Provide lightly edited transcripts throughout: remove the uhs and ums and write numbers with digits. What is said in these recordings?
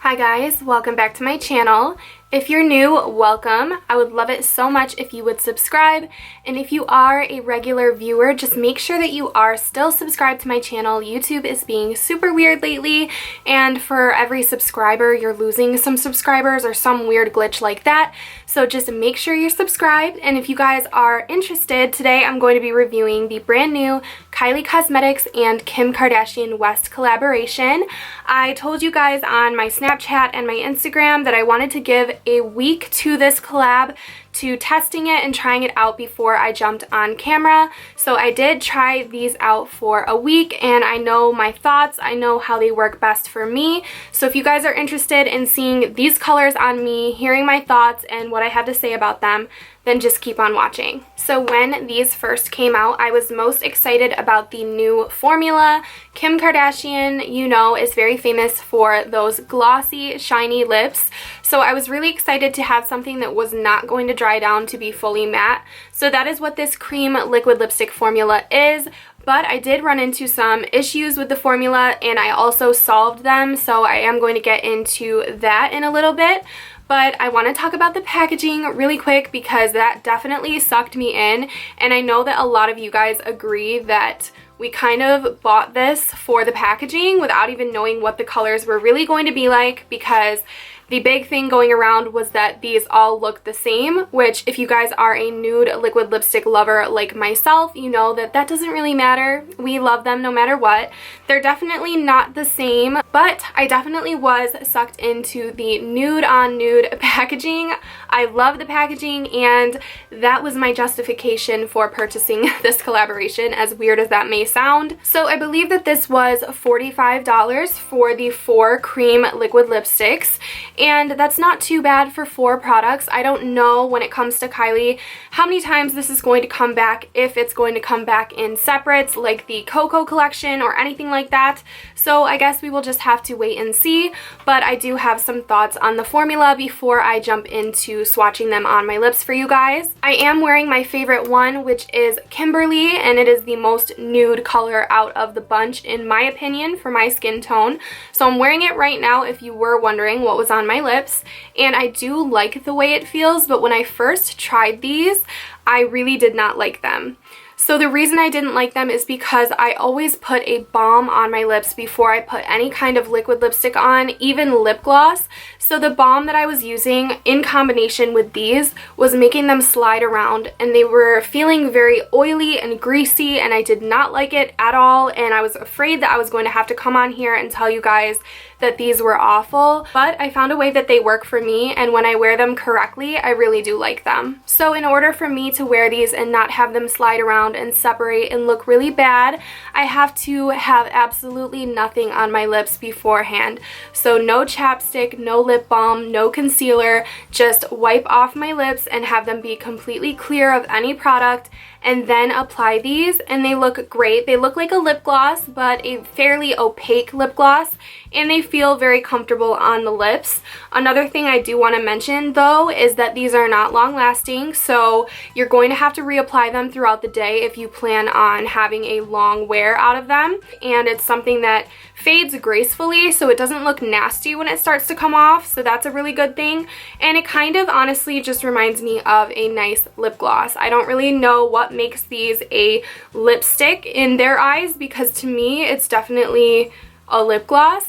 Hi guys, welcome back to my channel. If you're new, welcome. I would love it so much if you would subscribe, and if you are a regular viewer, just make sure that you are still subscribed to my channel. YouTube is being super weird lately, and for every subscriber, you're losing some subscribers or some weird glitch like that. So just make sure you're subscribed, and if you guys are interested, today I'm going to be reviewing the brand new Kylie Cosmetics and Kim Kardashian West collaboration. I told you guys on my Snapchat and my Instagram that I wanted to give a week to this collab, to testing it and trying it out before I jumped on camera. So I did try these out for a week, and I know my thoughts, I know how they work best for me. So if you guys are interested in seeing these colors on me, hearing my thoughts and what I have to say about them, then just keep on watching. So when these first came out, I was most excited about the new formula. Kim Kardashian, you know, is very famous for those glossy, shiny lips. So I was really excited to have something that was not going to dry down to be fully matte. So that is what this cream liquid lipstick formula is. But I did run into some issues with the formula, and I also solved them. So I am going to get into that in a little bit. But I want to talk about the packaging really quick because that definitely sucked me in, and I know that a lot of you guys agree that we kind of bought this for the packaging without even knowing what the colors were really going to be like, because the big thing going around was that these all look the same, which if you guys are a nude liquid lipstick lover like myself, you know that that doesn't really matter. We love them no matter what. They're definitely not the same, but I definitely was sucked into the nude on nude packaging. I love the packaging, and that was my justification for purchasing this collaboration, as weird as that may sound. So I believe that this was $45 for the 4 cream liquid lipsticks, and that's not too bad for 4 products. I don't know, when it comes to Kylie, how many times this is going to come back, if it's going to come back in separates like the KoKo collection or anything like that. So I guess we will just have to wait and see, but I do have some thoughts on the formula before I jump into swatching them on my lips for you guys. I am wearing my favorite one, which is Kimberly, and it is the most nude color out of the bunch in my opinion for my skin tone. So I'm wearing it right now if you were wondering what was on my lips, and I do like the way it feels, but when I first tried these, I really did not like them. So the reason I didn't like them is because I always put a balm on my lips before I put any kind of liquid lipstick on, even lip gloss. So the balm that I was using in combination with these was making them slide around, and they were feeling very oily and greasy, and I did not like it at all, and I was afraid that I was going to have to come on here and tell you guys that these were awful, but I found a way that they work for me, and when I wear them correctly, I really do like them. So in order for me to wear these and not have them slide around and separate and look really bad, I have to have absolutely nothing on my lips beforehand. So no chapstick, no lip balm, no concealer, just wipe off my lips and have them be completely clear of any product, and then apply these, and they look great. They look like a lip gloss, but a fairly opaque lip gloss, and they feel very comfortable on the lips. Another thing I do want to mention though is that these are not long lasting, so you're going to have to reapply them throughout the day if you plan on having a long wear out of them, and it's something that fades gracefully, so it doesn't look nasty when it starts to come off, so that's a really good thing. And it kind of honestly just reminds me of a nice lip gloss. I don't really know what makes these a lipstick in their eyes, because to me it's definitely a lip gloss,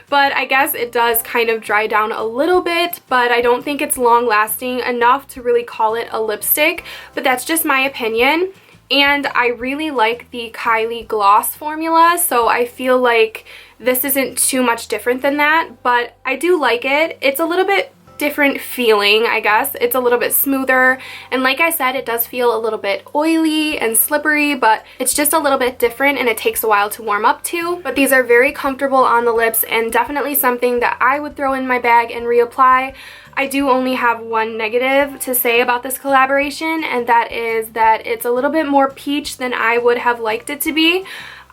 but I guess it does kind of dry down a little bit, but I don't think it's long lasting enough to really call it a lipstick, but that's just my opinion. And I really like the Kylie gloss formula, so I feel like this isn't too much different than that, but I do like it. It's a little bit different feeling, I guess. It's a little bit smoother, and like I said, it does feel a little bit oily and slippery, but it's just a little bit different, and it takes a while to warm up to. But these are very comfortable on the lips, and definitely something that I would throw in my bag and reapply. I do only have one negative to say about this collaboration, and that is that it's a little bit more peach than I would have liked it to be.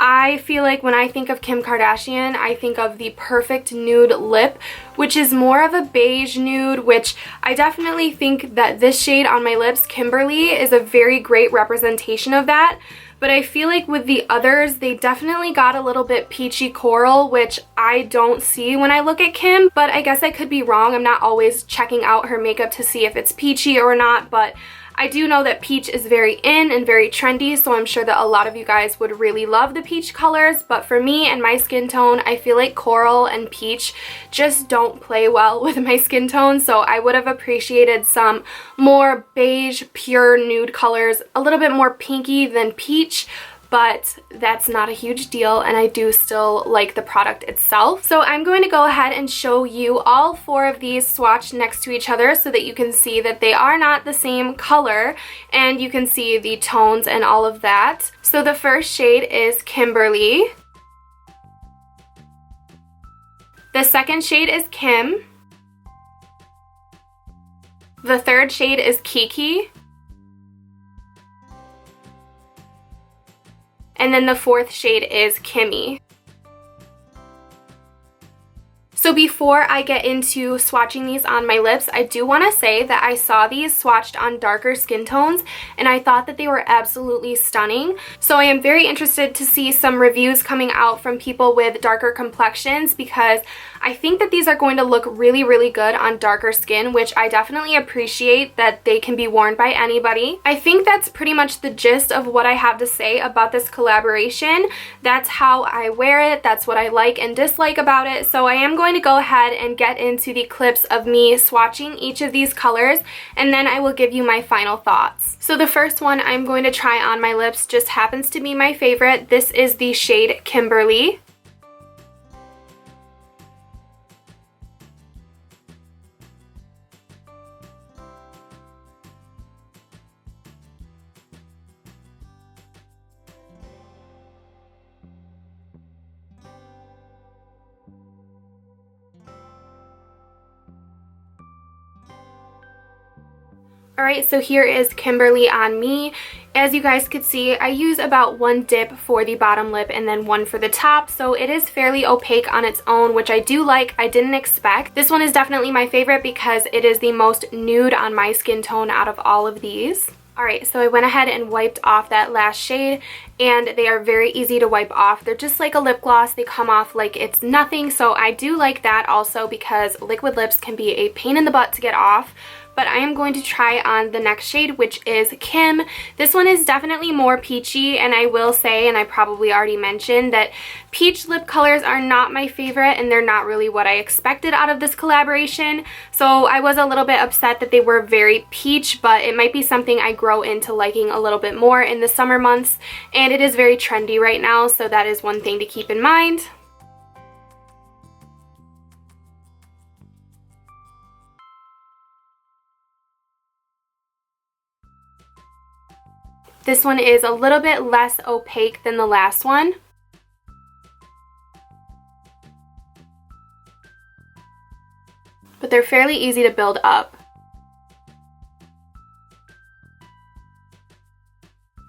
I feel like when I think of Kim Kardashian, I think of the perfect nude lip, which is more of a beige nude, which I definitely think that this shade on my lips, Kimberly, is a very great representation of that. but I feel like with the others, they definitely got a little bit peachy coral, which I don't see when I look at Kim, but I guess I could be wrong. I'm not always checking out her makeup to see if it's peachy or not, but I do know that peach is very in and very trendy, so I'm sure that a lot of you guys would really love the peach colors, but for me and my skin tone, I feel like coral and peach just don't play well with my skin tone, so I would have appreciated some more beige, pure nude colors, a little bit more pinky than peach, but that's not a huge deal, and I do still like the product itself. So I'm going to go ahead and show you all 4 of these swatched next to each other so that you can see that they are not the same color, and you can see the tones and all of that. So the first shade is Kimberly. The second shade is Kim. The third shade is Kiki. And then the fourth shade is Kimmie. So before I get into swatching these on my lips, I do want to say that I saw these swatched on darker skin tones and I thought that they were absolutely stunning. So I am very interested to see some reviews coming out from people with darker complexions, because I think that these are going to look really, really good on darker skin, which I definitely appreciate that they can be worn by anybody. I think that's pretty much the gist of what I have to say about this collaboration. That's how I wear it, that's what I like and dislike about it. So I am going to go ahead and get into the clips of me swatching each of these colors, and then I will give you my final thoughts. So the first one I'm going to try on my lips just happens to be my favorite. This is the shade Kimberly. Alright, so here is Kimberly on me. As you guys could see, I use about 1 dip for the bottom lip and then 1 for the top, so it is fairly opaque on its own, which I do like. I didn't expect. This one is definitely my favorite because it is the most nude on my skin tone out of all of these. Alright, so I went ahead and wiped off that last shade, and they are very easy to wipe off. They're just like a lip gloss. They come off like it's nothing, so I do like that also because liquid lips can be a pain in the butt to get off. But I am going to try on the next shade, which is Kim. This one is definitely more peachy, and I will say, and I probably already mentioned, that peach lip colors are not my favorite, and they're not really what I expected out of this collaboration. So I was a little bit upset that they were very peach, but it might be something I grow into liking a little bit more in the summer months, and it is very trendy right now, so that is one thing to keep in mind. This one is a little bit less opaque than the last one. But they're fairly easy to build up.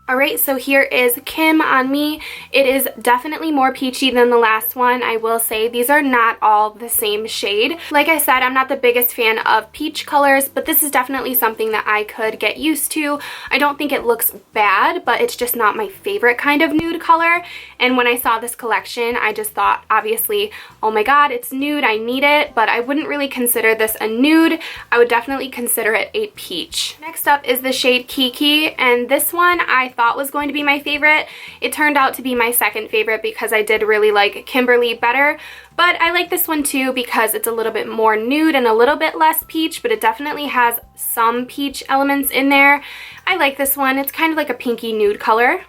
Alright, so here is Kim on me. It is definitely more peachy than the last one. I will say these are not all the same shade. Like I said, I'm not the biggest fan of peach colors, but this is definitely something that I could get used to. I don't think it looks bad, but it's just not my favorite kind of nude color. And when I saw this collection, I just thought, obviously, oh my god, it's nude, I need it, but I wouldn't really consider this a nude. I would definitely consider it a peach. Next up is the shade Kiki, and this one I thought was going to be my favorite. It turned out to be my second favorite because I did really like Kimberly better, but I like this one too because it's a little bit more nude and a little bit less peach, but it definitely has some peach elements in there. I like this one. It's kind of like a pinky nude color.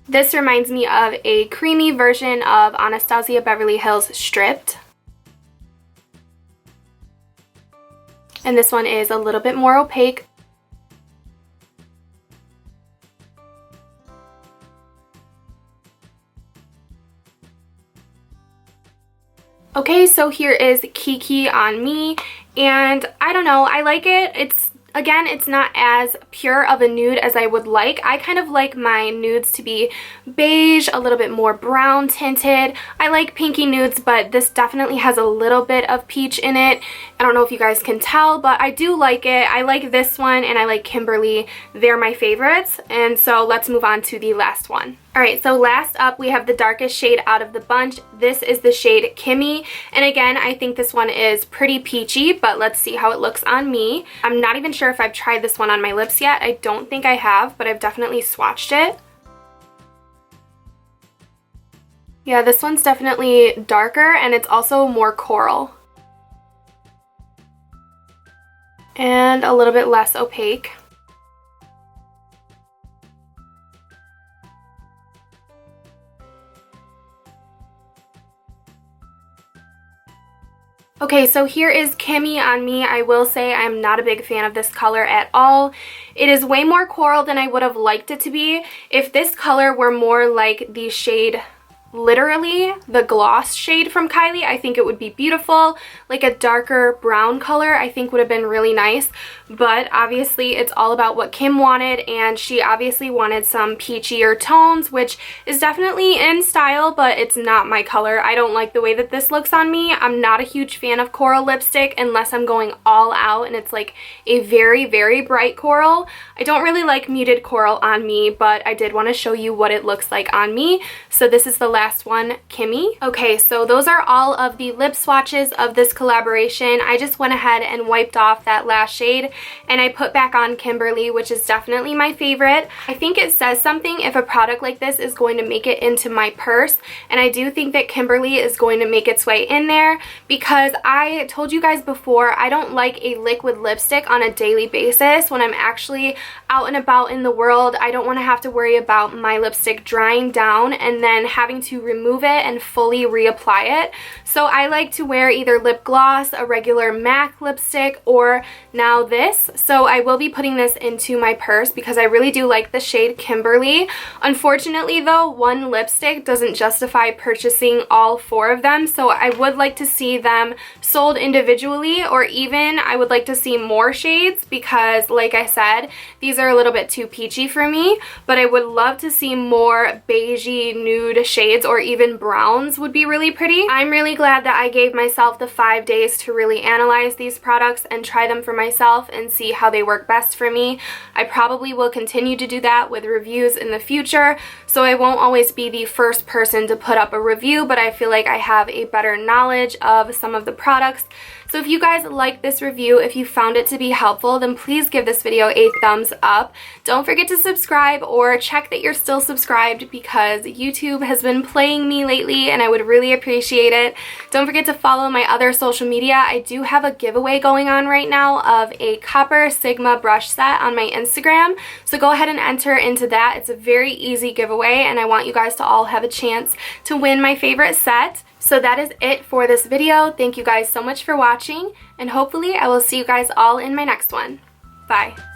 This reminds me of a creamy version of Anastasia Beverly Hills Stripped. And this one is a little bit more opaque. Okay, so here is Kiki on me, and I don't know, I like it. It's Again, it's not as pure of a nude as I would like. I kind of like my nudes to be beige, a little bit more brown tinted. I like pinky nudes, but this definitely has a little bit of peach in it. I don't know if you guys can tell, but I do like it. I like this one and I like Kimberly. They're my favorites. And so let's move on to the last one. Alright, so last up we have the darkest shade out of the bunch. This is the shade Kimmie, and again, I think this one is pretty peachy, but let's see how it looks on me. I'm not even sure if I've tried this one on my lips yet. I don't think I have, but I've definitely swatched it. Yeah, this one's definitely darker, and it's also more coral. And a little bit less opaque. Okay, so here is Kimmie on me. I will say I'm not a big fan of this color at all. It is way more coral than I would have liked it to be. If this color were more like the shade, literally the gloss shade from Kylie, I think it would be beautiful. Like a darker brown color I think would have been really nice, but obviously it's all about what Kim wanted, and she obviously wanted some peachier tones, which is definitely in style, but it's not my color. I don't like the way that this looks on me. I'm not a huge fan of coral lipstick unless I'm going all out and it's like a very, very bright coral. I don't really like muted coral on me, but I did want to show you what it looks like on me. So this is the last one, Kimmie. Okay, so those are all of the lip swatches of this collaboration. I just went ahead and wiped off that last shade and I put back on Kimberly, which is definitely my favorite. I think it says something if a product like this is going to make it into my purse, and I do think that Kimberly is going to make its way in there because I told you guys before, I don't like a liquid lipstick on a daily basis. When I'm actually out and about in the world, I don't want to have to worry about my lipstick drying down and then having to remove it and fully reapply it. So I like to wear either lip gloss, a regular MAC lipstick, or now this. So I will be putting this into my purse because I really do like the shade Kimberly. Unfortunately though, one lipstick doesn't justify purchasing all four of them, so I would like to see them sold individually, or even I would like to see more shades because like I said, these are a little bit too peachy for me, but I would love to see more beigey nude shades, or even browns would be really pretty. I'm really glad that I gave myself the 5 days to really analyze these products and try them for myself and see how they work best for me. I probably will continue to do that with reviews in the future, so I won't always be the first person to put up a review, but I feel like I have a better knowledge of some of the products. So if you guys like this review, if you found it to be helpful, then please give this video a thumbs up. Don't forget to subscribe, or check that you're still subscribed because YouTube has been playing me lately and I would really appreciate it. Don't forget to follow my other social media. I do have a giveaway going on right now of a Copper Sigma brush set on my Instagram, so go ahead and enter into that. It's a very easy giveaway and I want you guys to all have a chance to win my favorite set. So that is it for this video. Thank you guys so much for watching, and hopefully I will see you guys all in my next one. Bye.